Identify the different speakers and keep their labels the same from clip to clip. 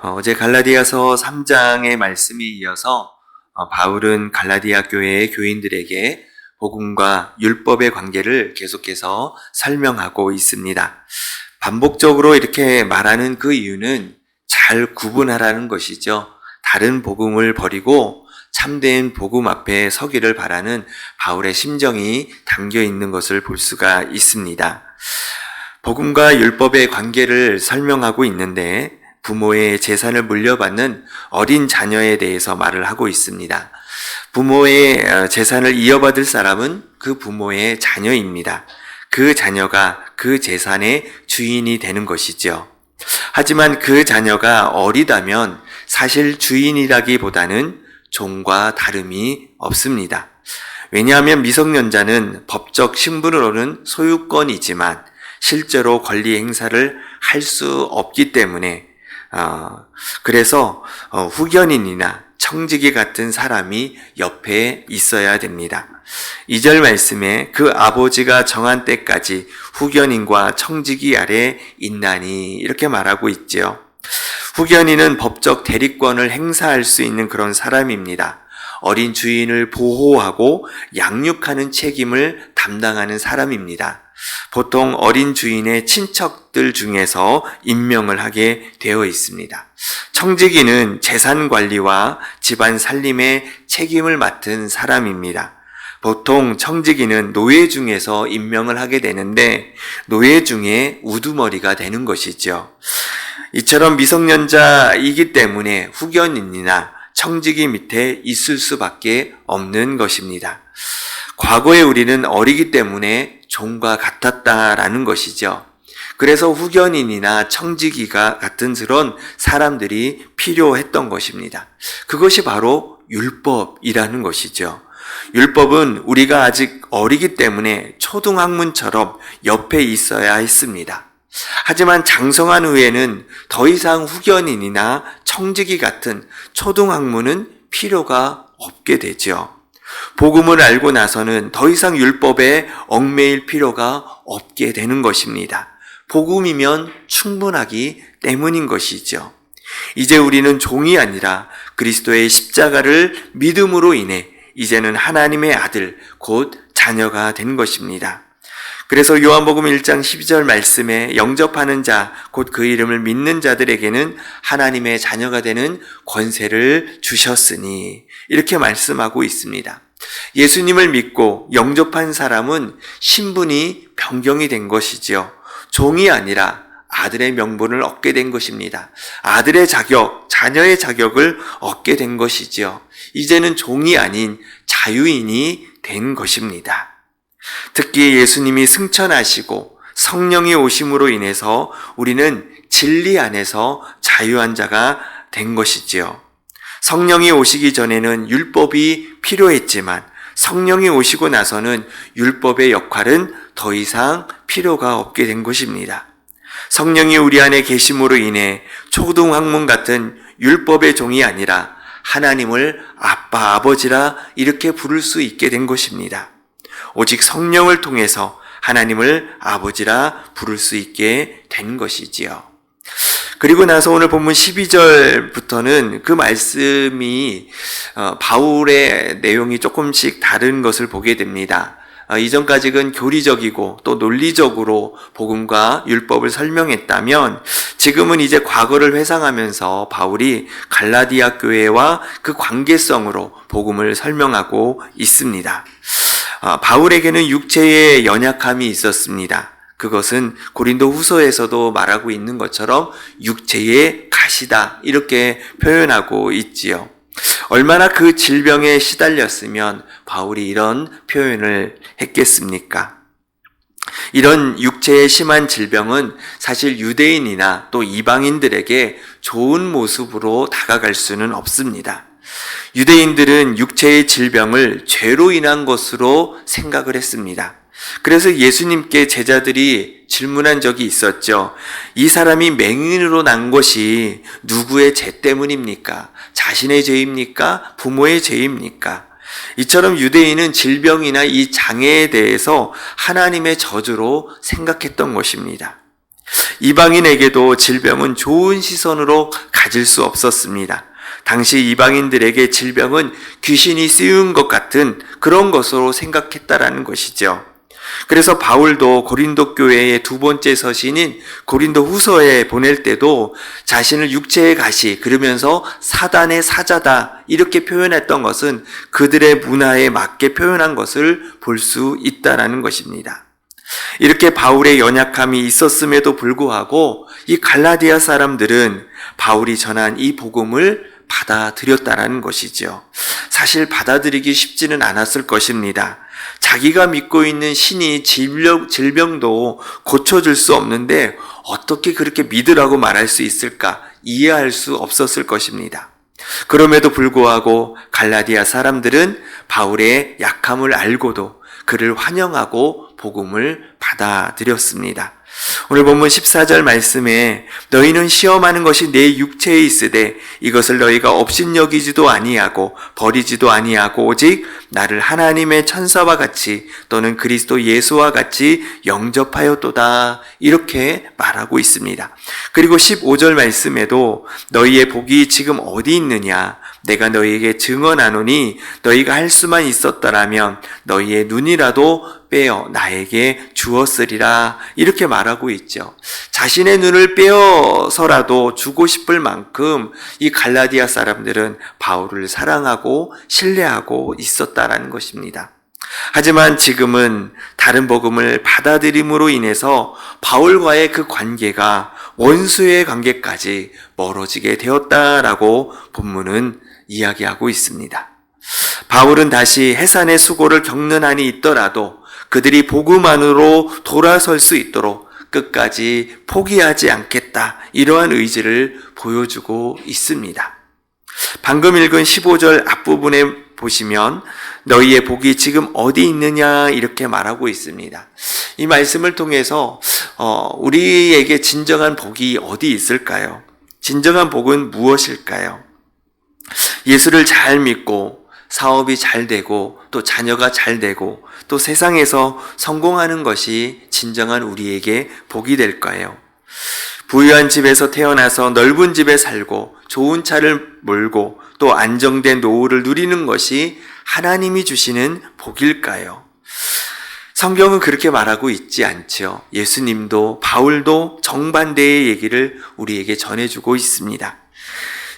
Speaker 1: 어제 갈라디아서 3장의 말씀에 이어서 바울은 갈라디아 교회의 교인들에게 복음과 율법의 관계를 계속해서 설명하고 있습니다. 반복적으로 이렇게 말하는 그 이유는 잘 구분하라는 것이죠. 다른 복음을 버리고 참된 복음 앞에 서기를 바라는 바울의 심정이 담겨 있는 것을 볼 수가 있습니다. 복음과 율법의 관계를 설명하고 있는데 부모의 재산을 물려받는 어린 자녀에 대해서 말을 하고 있습니다. 부모의 재산을 이어받을 사람은 그 부모의 자녀입니다. 그 자녀가 그 재산의 주인이 되는 것이죠. 하지만 그 자녀가 어리다면 사실 주인이라기보다는 종과 다름이 없습니다. 왜냐하면 미성년자는 법적 신분으로는 소유권이지만 실제로 권리 행사를 할 수 없기 때문에 그래서 후견인이나 청지기 같은 사람이 옆에 있어야 됩니다. 2절 말씀에 그 아버지가 정한 때까지 후견인과 청지기 아래 있나니 이렇게 말하고 있지요. 후견인은 법적 대리권을 행사할 수 있는 그런 사람입니다. 어린 주인을 보호하고 양육하는 책임을 담당하는 사람입니다. 보통 어린 주인의 친척들 중에서 임명을 하게 되어 있습니다. 청지기는 재산 관리와 집안 살림의 책임을 맡은 사람입니다. 보통 청지기는 노예 중에서 임명을 하게 되는데 노예 중에 우두머리가 되는 것이죠. 이처럼 미성년자이기 때문에 후견인이나 청지기 밑에 있을 수밖에 없는 것입니다. 과거에 우리는 어리기 때문에 종과 같았다라는 것이죠. 그래서 후견인이나 청지기가 같은 그런 사람들이 필요했던 것입니다. 그것이 바로 율법이라는 것이죠. 율법은 우리가 아직 어리기 때문에 초등학문처럼 옆에 있어야 했습니다. 하지만 장성한 후에는 더 이상 후견인이나 청지기 같은 초등학문은 필요가 없게 되죠. 복음을 알고 나서는 더 이상 율법에 얽매일 필요가 없게 되는 것입니다. 복음이면 충분하기 때문인 것이죠. 이제 우리는 종이 아니라 그리스도의 십자가를 믿음으로 인해 이제는 하나님의 아들, 곧 자녀가 된 것입니다. 그래서 요한복음 1장 12절 말씀에 영접하는 자, 곧 그 이름을 믿는 자들에게는 하나님의 자녀가 되는 권세를 주셨으니 이렇게 말씀하고 있습니다. 예수님을 믿고 영접한 사람은 신분이 변경이 된 것이지요. 종이 아니라 아들의 명분을 얻게 된 것입니다. 아들의 자격, 자녀의 자격을 얻게 된 것이지요. 이제는 종이 아닌 자유인이 된 것입니다. 특히 예수님이 승천하시고 성령이 오심으로 인해서 우리는 진리 안에서 자유한 자가 된 것이지요. 성령이 오시기 전에는 율법이 필요했지만 성령이 오시고 나서는 율법의 역할은 더 이상 필요가 없게 된 것입니다. 성령이 우리 안에 계심으로 인해 초등학문 같은 율법의 종이 아니라 하나님을 아빠, 아버지라 이렇게 부를 수 있게 된 것입니다. 오직 성령을 통해서 하나님을 아버지라 부를 수 있게 된 것이지요. 그리고 나서 오늘 본문 12절부터는 그 말씀이 바울의 내용이 조금씩 다른 것을 보게 됩니다. 이전까지는 교리적이고 또 논리적으로 복음과 율법을 설명했다면 지금은 이제 과거를 회상하면서 바울이 갈라디아 교회와 그 관계성으로 복음을 설명하고 있습니다. 바울에게는 육체의 연약함이 있었습니다. 그것은 고린도 후서에서도 말하고 있는 것처럼 육체의 가시다 이렇게 표현하고 있지요. 얼마나 그 질병에 시달렸으면 바울이 이런 표현을 했겠습니까? 이런 육체의 심한 질병은 사실 유대인이나 또 이방인들에게 좋은 모습으로 다가갈 수는 없습니다. 유대인들은 육체의 질병을 죄로 인한 것으로 생각을 했습니다. 그래서 예수님께 제자들이 질문한 적이 있었죠. 이 사람이 맹인으로 난 것이 누구의 죄 때문입니까? 자신의 죄입니까? 부모의 죄입니까? 이처럼 유대인은 질병이나 이 장애에 대해서 하나님의 저주로 생각했던 것입니다. 이방인에게도 질병은 좋은 시선으로 가질 수 없었습니다. 당시 이방인들에게 질병은 귀신이 씌운 것 같은 그런 것으로 생각했다라는 것이죠. 그래서 바울도 고린도 교회의 두 번째 서신인 고린도 후서에 보낼 때도 자신을 육체의 가시, 그러면서 사단의 사자다 이렇게 표현했던 것은 그들의 문화에 맞게 표현한 것을 볼 수 있다라는 것입니다. 이렇게 바울의 연약함이 있었음에도 불구하고 이 갈라디아 사람들은 바울이 전한 이 복음을 받아들였다라는 것이죠. 사실 받아들이기 쉽지는 않았을 것입니다. 자기가 믿고 있는 신이 질병도 고쳐줄 수 없는데 어떻게 그렇게 믿으라고 말할 수 있을까 이해할 수 없었을 것입니다. 그럼에도 불구하고 갈라디아 사람들은 바울의 약함을 알고도 그를 환영하고 복음을 받아들였습니다. 오늘 본문 14절 말씀에 너희는 시험하는 것이 내 육체에 있으되 이것을 너희가 업신여기지도 아니하고 버리지도 아니하고 오직 나를 하나님의 천사와 같이 또는 그리스도 예수와 같이 영접하였도다 이렇게 말하고 있습니다. 그리고 15절 말씀에도 너희의 복이 지금 어디 있느냐 내가 너희에게 증언하노니 너희가 할 수만 있었더라면 너희의 눈이라도 빼어 나에게 주었으리라 이렇게 말하고 있죠. 자신의 눈을 빼어서라도 주고 싶을 만큼 이 갈라디아 사람들은 바울을 사랑하고 신뢰하고 있었다라는 것입니다. 하지만 지금은 다른 복음을 받아들임으로 인해서 바울과의 그 관계가 원수의 관계까지 멀어지게 되었다라고 본문은 이야기하고 있습니다. 바울은 다시 해산의 수고를 겪는 한이 있더라도 그들이 복음 안으로 돌아설 수 있도록 끝까지 포기하지 않겠다 이러한 의지를 보여주고 있습니다. 방금 읽은 15절 앞부분에 보시면 너희의 복이 지금 어디 있느냐 이렇게 말하고 있습니다. 이 말씀을 통해서 우리에게 진정한 복이 어디 있을까요? 진정한 복은 무엇일까요? 예수를 잘 믿고 사업이 잘 되고 또 자녀가 잘 되고 또 세상에서 성공하는 것이 진정한 우리에게 복이 될까요? 부유한 집에서 태어나서 넓은 집에 살고 좋은 차를 몰고 또 안정된 노후를 누리는 것이 하나님이 주시는 복일까요? 성경은 그렇게 말하고 있지 않죠. 예수님도 바울도 정반대의 얘기를 우리에게 전해주고 있습니다.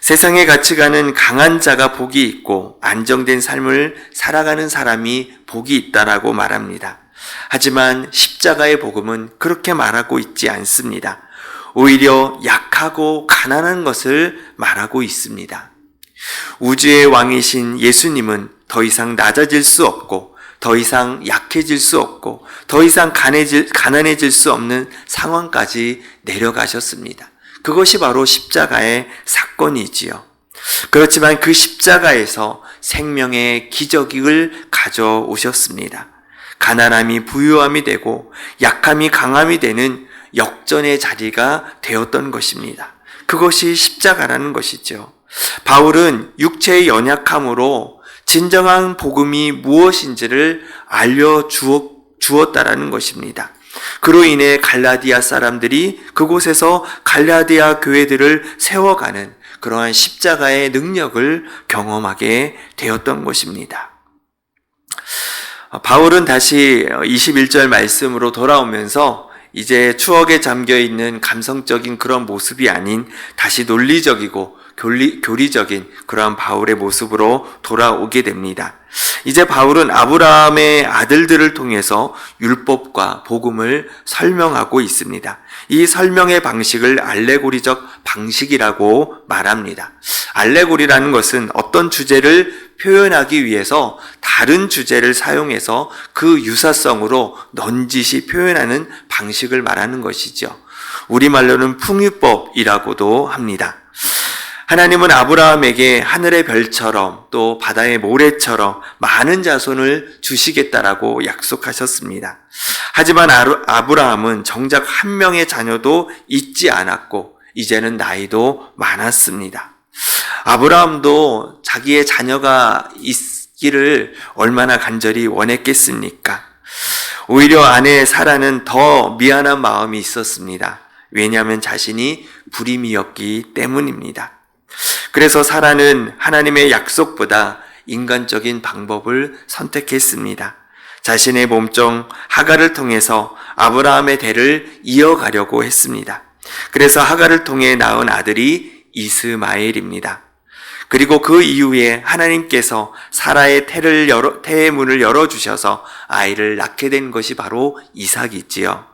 Speaker 1: 세상의 가치관은 강한 자가 복이 있고 안정된 삶을 살아가는 사람이 복이 있다라고 말합니다. 하지만 십자가의 복음은 그렇게 말하고 있지 않습니다. 오히려 약하고 가난한 것을 말하고 있습니다. 우주의 왕이신 예수님은 더 이상 낮아질 수 없고 더 이상 약해질 수 없고 더 이상 가난해질 수 없는 상황까지 내려가셨습니다. 그것이 바로 십자가의 사건이지요. 그렇지만 그 십자가에서 생명의 기적을 가져오셨습니다. 가난함이 부유함이 되고 약함이 강함이 되는 역전의 자리가 되었던 것입니다. 그것이 십자가라는 것이죠. 바울은 육체의 연약함으로 진정한 복음이 무엇인지를 알려주었다라는 것입니다. 그로 인해 갈라디아 사람들이 그곳에서 갈라디아 교회들을 세워가는 그러한 십자가의 능력을 경험하게 되었던 것입니다. 바울은 다시 21절 말씀으로 돌아오면서 이제 추억에 잠겨있는 감성적인 그런 모습이 아닌 다시 논리적이고 교리적인 그러한 바울의 모습으로 돌아오게 됩니다. 이제 바울은 아브라함의 아들들을 통해서 율법과 복음을 설명하고 있습니다. 이 설명의 방식을 알레고리적 방식이라고 말합니다. 알레고리라는 것은 어떤 주제를 표현하기 위해서 다른 주제를 사용해서 그 유사성으로 넌지시 표현하는 방식을 말하는 것이죠. 우리말로는 풍유법이라고도 합니다. 하나님은 아브라함에게 하늘의 별처럼 또 바다의 모래처럼 많은 자손을 주시겠다라고 약속하셨습니다. 하지만 아브라함은 정작 한 명의 자녀도 있지 않았고 이제는 나이도 많았습니다. 아브라함도 자기의 자녀가 있기를 얼마나 간절히 원했겠습니까? 오히려 아내 사라는 더 미안한 마음이 있었습니다. 왜냐하면 자신이 불임이었기 때문입니다. 그래서 사라는 하나님의 약속보다 인간적인 방법을 선택했습니다. 자신의 몸종 하갈을 통해서 아브라함의 대를 이어가려고 했습니다. 그래서 하갈을 통해 낳은 아들이 이스마엘입니다. 그리고 그 이후에 하나님께서 사라의 태의 문을 열어주셔서 아이를 낳게 된 것이 바로 이삭이지요.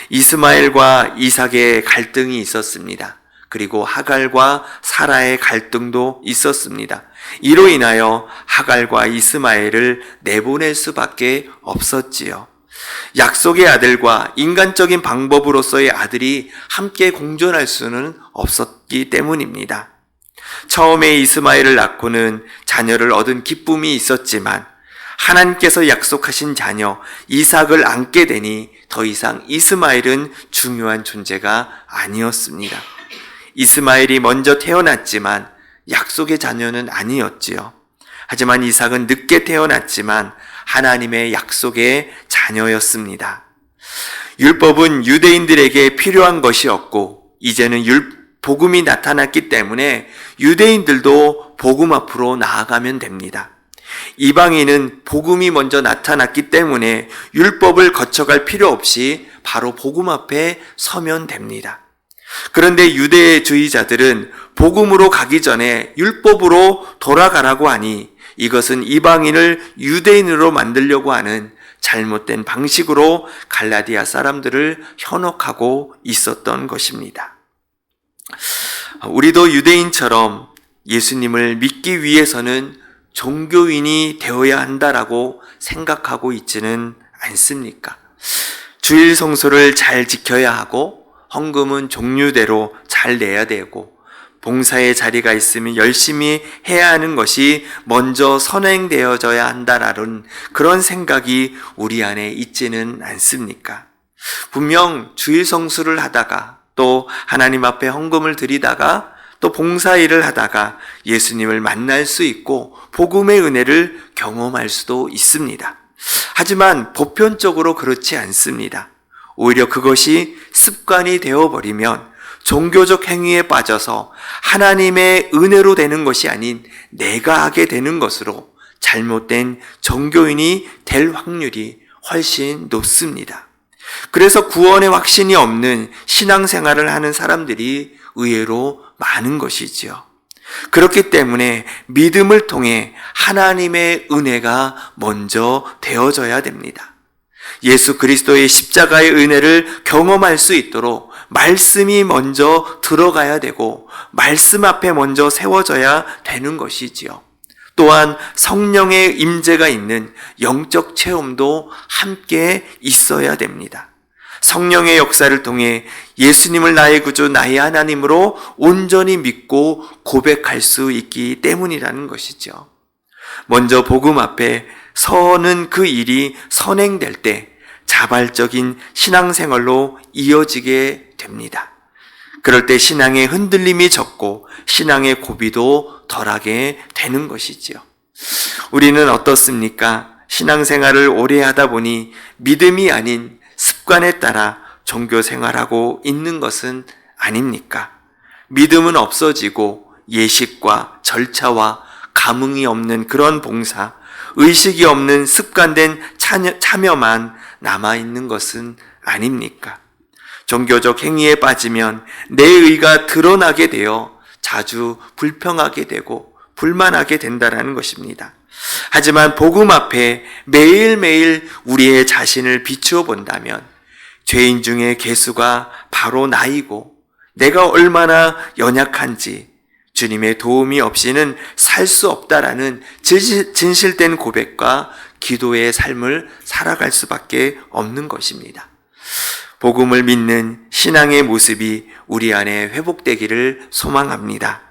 Speaker 1: 이스마엘과 이삭의 갈등이 있었습니다. 그리고 하갈과 사라의 갈등도 있었습니다. 이로 인하여 하갈과 이스마엘을 내보낼 수밖에 없었지요. 약속의 아들과 인간적인 방법으로서의 아들이 함께 공존할 수는 없었기 때문입니다. 처음에 이스마엘을 낳고는 자녀를 얻은 기쁨이 있었지만 하나님께서 약속하신 자녀 이삭을 안게 되니 더 이상 이스마엘은 중요한 존재가 아니었습니다. 이스마엘이 먼저 태어났지만 약속의 자녀는 아니었지요. 하지만 이삭은 늦게 태어났지만 하나님의 약속의 자녀였습니다. 율법은 유대인들에게 필요한 것이었고 이제는 복음이 나타났기 때문에 유대인들도 복음 앞으로 나아가면 됩니다. 이방인은 복음이 먼저 나타났기 때문에 율법을 거쳐갈 필요 없이 바로 복음 앞에 서면 됩니다. 그런데 유대주의자들은 복음으로 가기 전에 율법으로 돌아가라고 하니 이것은 이방인을 유대인으로 만들려고 하는 잘못된 방식으로 갈라디아 사람들을 현혹하고 있었던 것입니다. 우리도 유대인처럼 예수님을 믿기 위해서는 종교인이 되어야 한다라고 생각하고 있지는 않습니까? 주일 성소를 잘 지켜야 하고 헌금은 종류대로 잘 내야 되고 봉사의 자리가 있으면 열심히 해야 하는 것이 먼저 선행되어져야 한다라는 그런 생각이 우리 안에 있지는 않습니까? 분명 주일 성수를 하다가 또 하나님 앞에 헌금을 드리다가 또 봉사일을 하다가 예수님을 만날 수 있고 복음의 은혜를 경험할 수도 있습니다. 하지만 보편적으로 그렇지 않습니다. 오히려 그것이 습관이 되어버리면 종교적 행위에 빠져서 하나님의 은혜로 되는 것이 아닌 내가 하게 되는 것으로 잘못된 종교인이 될 확률이 훨씬 높습니다. 그래서 구원의 확신이 없는 신앙생활을 하는 사람들이 의외로 많은 것이지요. 그렇기 때문에 믿음을 통해 하나님의 은혜가 먼저 되어져야 됩니다. 예수 그리스도의 십자가의 은혜를 경험할 수 있도록 말씀이 먼저 들어가야 되고 말씀 앞에 먼저 세워져야 되는 것이지요. 또한 성령의 임재가 있는 영적 체험도 함께 있어야 됩니다. 성령의 역사를 통해 예수님을 나의 구주, 나의 하나님으로 온전히 믿고 고백할 수 있기 때문이라는 것이죠. 먼저 복음 앞에 서는 그 일이 선행될 때 자발적인 신앙생활로 이어지게 됩니다. 그럴 때 신앙의 흔들림이 적고 신앙의 고비도 덜하게 되는 것이지요. 우리는 어떻습니까? 신앙생활을 오래 하다 보니 믿음이 아닌 습관에 따라 종교 생활하고 있는 것은 아닙니까? 믿음은 없어지고 예식과 절차와 감흥이 없는 그런 봉사, 의식이 없는 습관된 참여만 남아있는 것은 아닙니까? 종교적 행위에 빠지면 내 의가 드러나게 되어 자주 불평하게 되고 불만하게 된다는 것입니다. 하지만 복음 앞에 매일매일 우리의 자신을 비추어 본다면 죄인 중에 괴수가 바로 나이고 내가 얼마나 연약한지 주님의 도움이 없이는 살 수 없다라는 진실된 고백과 기도의 삶을 살아갈 수밖에 없는 것입니다. 복음을 믿는 신앙의 모습이 우리 안에 회복되기를 소망합니다.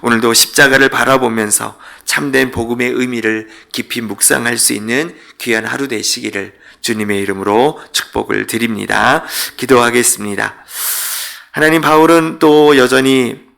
Speaker 1: 오늘도 십자가를 바라보면서 참된 복음의 의미를 깊이 묵상할 수 있는 귀한 하루 되시기를 주님의 이름으로 축복을 드립니다. 기도하겠습니다. 하나님, 바울은 또 여전히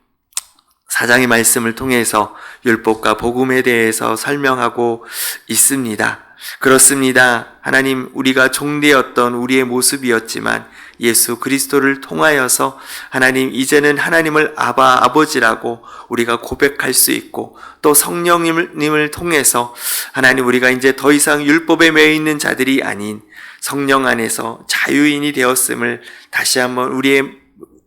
Speaker 1: 사장의 말씀을 통해서 율법과 복음에 대해서 설명하고 있습니다. 그렇습니다. 하나님, 우리가 종되었던 우리의 모습이었지만 예수 그리스도를 통하여서 하나님, 이제는 하나님을 아버지라고 우리가 고백할 수 있고, 또 성령님을 통해서 하나님, 우리가 이제 더 이상 율법에 매여 있는 자들이 아닌 성령 안에서 자유인이 되었음을 다시 한번 우리의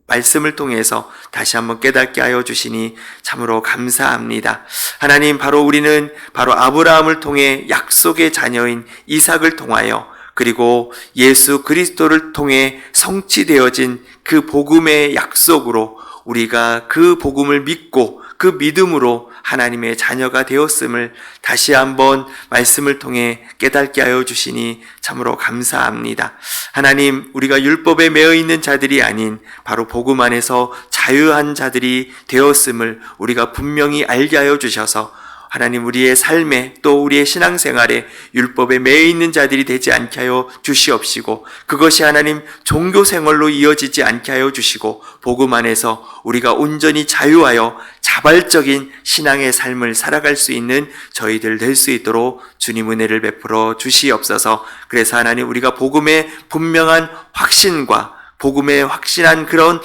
Speaker 1: 말씀을 통해서 다시 한번 깨닫게 하여 주시니 참으로 감사합니다. 하나님, 우리는 아브라함을 통해 약속의 자녀인 이삭을 통하여, 그리고 예수 그리스도를 통해 성취되어진 그 복음의 약속으로 우리가 그 복음을 믿고 그 믿음으로 하나님의 자녀가 되었음을 다시 한번 말씀을 통해 깨닫게 하여 주시니 참으로 감사합니다. 하나님, 우리가 율법에 매여 있는 자들이 아닌 바로 복음 안에서 자유한 자들이 되었음을 우리가 분명히 알게 하여 주셔서 하나님, 우리의 삶에 또 우리의 신앙생활에 율법에 매여 있는 자들이 되지 않게 하여 주시옵시고, 그것이 하나님 종교생활로 이어지지 않게 하여 주시고, 복음 안에서 우리가 온전히 자유하여 자발적인 신앙의 삶을 살아갈 수 있는 저희들 될 수 있도록 주님 은혜를 베풀어 주시옵소서. 그래서 하나님, 우리가 복음의 분명한 확신과 복음의 확신한 그런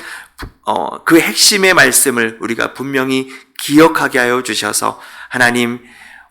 Speaker 1: 그 핵심의 말씀을 우리가 분명히 기억하게 하여 주셔서 하나님,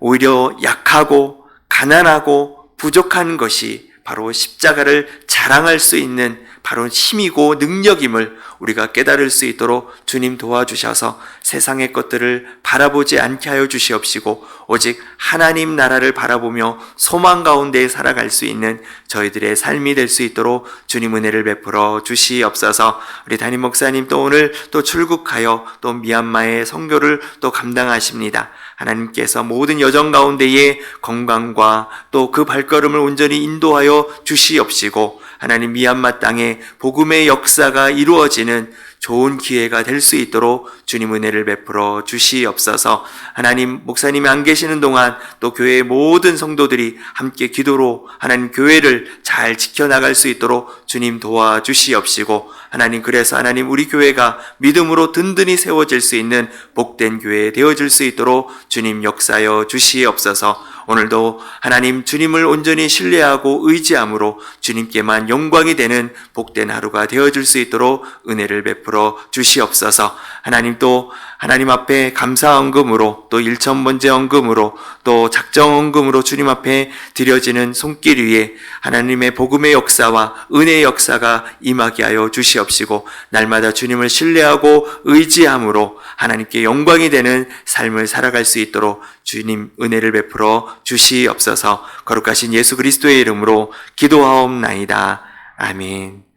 Speaker 1: 오히려 약하고 가난하고 부족한 것이 바로 십자가를 자랑할 수 있는 바로 힘이고 능력임을 우리가 깨달을 수 있도록 주님 도와주셔서 세상의 것들을 바라보지 않게 하여 주시옵시고, 오직 하나님 나라를 바라보며 소망 가운데 살아갈 수 있는 저희들의 삶이 될 수 있도록 주님 은혜를 베풀어 주시옵소서. 우리 담임 목사님 또 오늘 또 출국하여 또 미얀마의 선교를 또 감당하십니다. 하나님께서 모든 여정 가운데에 건강과 또 그 발걸음을 온전히 인도하여 주시옵시고, 하나님 미얀마 땅에 복음의 역사가 이루어지는 좋은 기회가 될 수 있도록 주님 은혜를 베풀어 주시옵소서. 하나님, 목사님이 안 계시는 동안 또 교회의 모든 성도들이 함께 기도로 하나님 교회를 잘 지켜나갈 수 있도록 주님 도와주시옵시고, 하나님, 그래서 하나님 우리 교회가 믿음으로 든든히 세워질 수 있는 복된 교회 되어질 수 있도록 주님 역사하여 주시옵소서. 오늘도 하나님 주님을 온전히 신뢰하고 의지함으로 주님께만 영광이 되는 복된 하루가 되어줄 수 있도록 은혜를 베풀어 주시옵소서. 하나님, 또 하나님 앞에 감사 헌금으로 또 일천번제 헌금으로 또 작정 헌금으로 주님 앞에 드려지는 손길 위에 하나님의 복음의 역사와 은혜의 역사가 임하게 하여 주시옵시고, 날마다 주님을 신뢰하고 의지함으로 하나님께 영광이 되는 삶을 살아갈 수 있도록 주님 은혜를 베풀어 주시옵소서. 거룩하신 예수 그리스도의 이름으로 기도하옵나이다. 아멘.